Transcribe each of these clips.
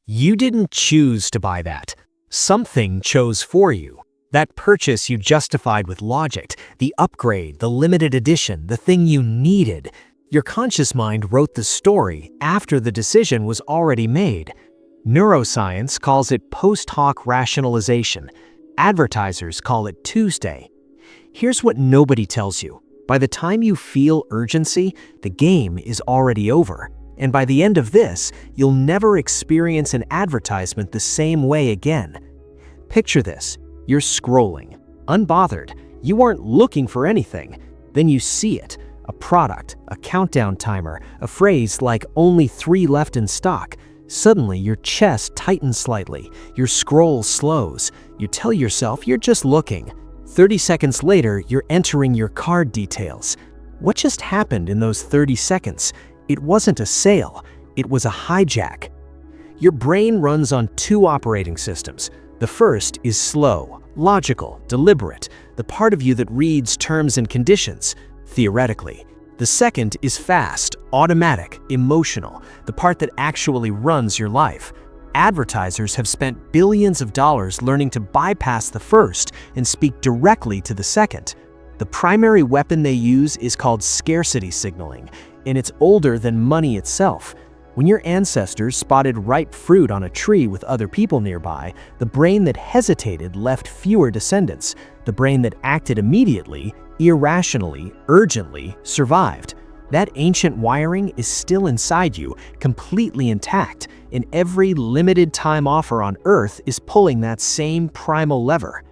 You didn't choose to buy that. Something chose for you. That purchase you justified with logic, the upgrade, the limited edition, the thing you needed. Your conscious mind wrote the story after the decision was already made. Neuroscience calls it post hoc rationalization. Advertisers call it Tuesday. Here's what nobody tells you. By the time you feel urgency, the game is already over. And by the end of this, you'll never experience an advertisement the same way again. Picture this. You're scrolling, unbothered. You aren't looking for anything. Then you see it. A product, a countdown timer, a phrase like "only 3 left in stock." Suddenly, your chest tightens slightly. Your scroll slows. You tell yourself you're just looking. 30 seconds later, you're entering your card details. What just happened in those 30 seconds? It wasn't a sale. It was a hijack. Your brain runs on 2 operating systems. The first is slow, logical, deliberate, the part of you that reads terms and conditions, theoretically. The second is fast, automatic, emotional, the part that actually runs your life. Advertisers have spent billions of dollars learning to bypass the first and speak directly to the second. The primary weapon they use is called scarcity signaling, and it's older than money itself. When your ancestors spotted ripe fruit on a tree with other people nearby, the brain that hesitated left fewer descendants. The brain that acted immediately, irrationally, urgently, survived. That ancient wiring is still inside you, completely intact, and every limited time offer on Earth is pulling that same primal lever.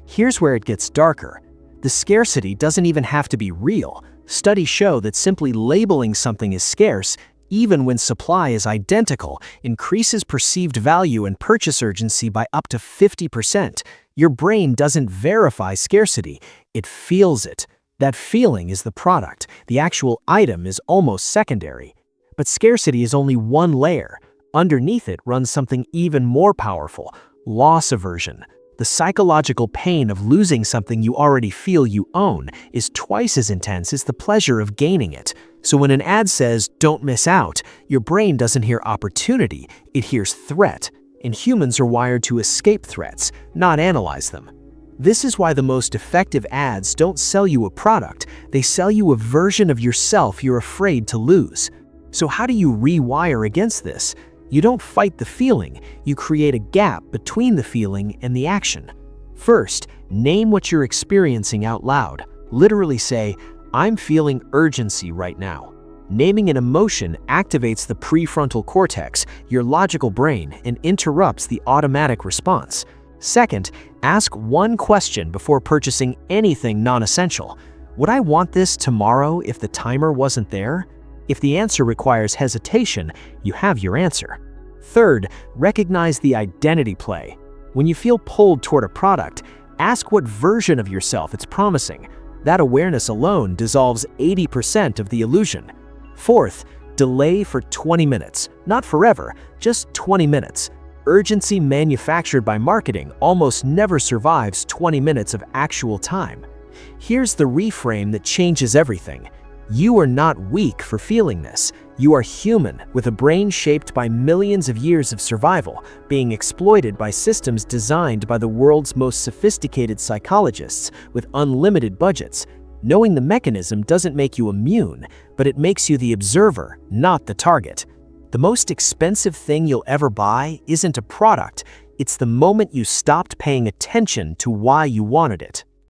Here's where it gets darker. The scarcity doesn't even have to be real. Studies show that simply labeling something as scarce, even when supply is identical, increases perceived value and purchase urgency by up to 50%. Your brain doesn't verify scarcity, it feels it. That feeling is the product. The actual item is almost secondary. But scarcity is only one layer. Underneath it runs something even more powerful: loss aversion. The psychological pain of losing something you already feel you own is twice as intense as the pleasure of gaining it. So when an ad says, "Don't miss out," your brain doesn't hear opportunity, it hears threat. And humans are wired to escape threats, not analyze them. This is why the most effective ads don't sell you a product, they sell you a version of yourself you're afraid to lose. So how do you rewire against this? You don't fight the feeling, you create a gap between the feeling and the action. First, name what you're experiencing out loud. Literally say, "I'm feeling urgency right now." Naming an emotion activates the prefrontal cortex, your logical brain, and interrupts the automatic response. Second, ask one question before purchasing anything non-essential. Would I want this tomorrow if the timer wasn't there? If the answer requires hesitation, you have your answer. Third, recognize the identity play. When you feel pulled toward a product, ask what version of yourself it's promising. That awareness alone dissolves 80% of the illusion. Fourth, delay for 20 minutes. Not forever, just 20 minutes. Urgency manufactured by marketing almost never survives 20 minutes of actual time. Here's the reframe that changes everything. You are not weak for feeling this. You are human, with a brain shaped by millions of years of survival, being exploited by systems designed by the world's most sophisticated psychologists with unlimited budgets. Knowing the mechanism doesn't make you immune, but it makes you the observer, not the target. The most expensive thing you'll ever buy isn't a product, it's the moment you stopped paying attention to why you wanted it.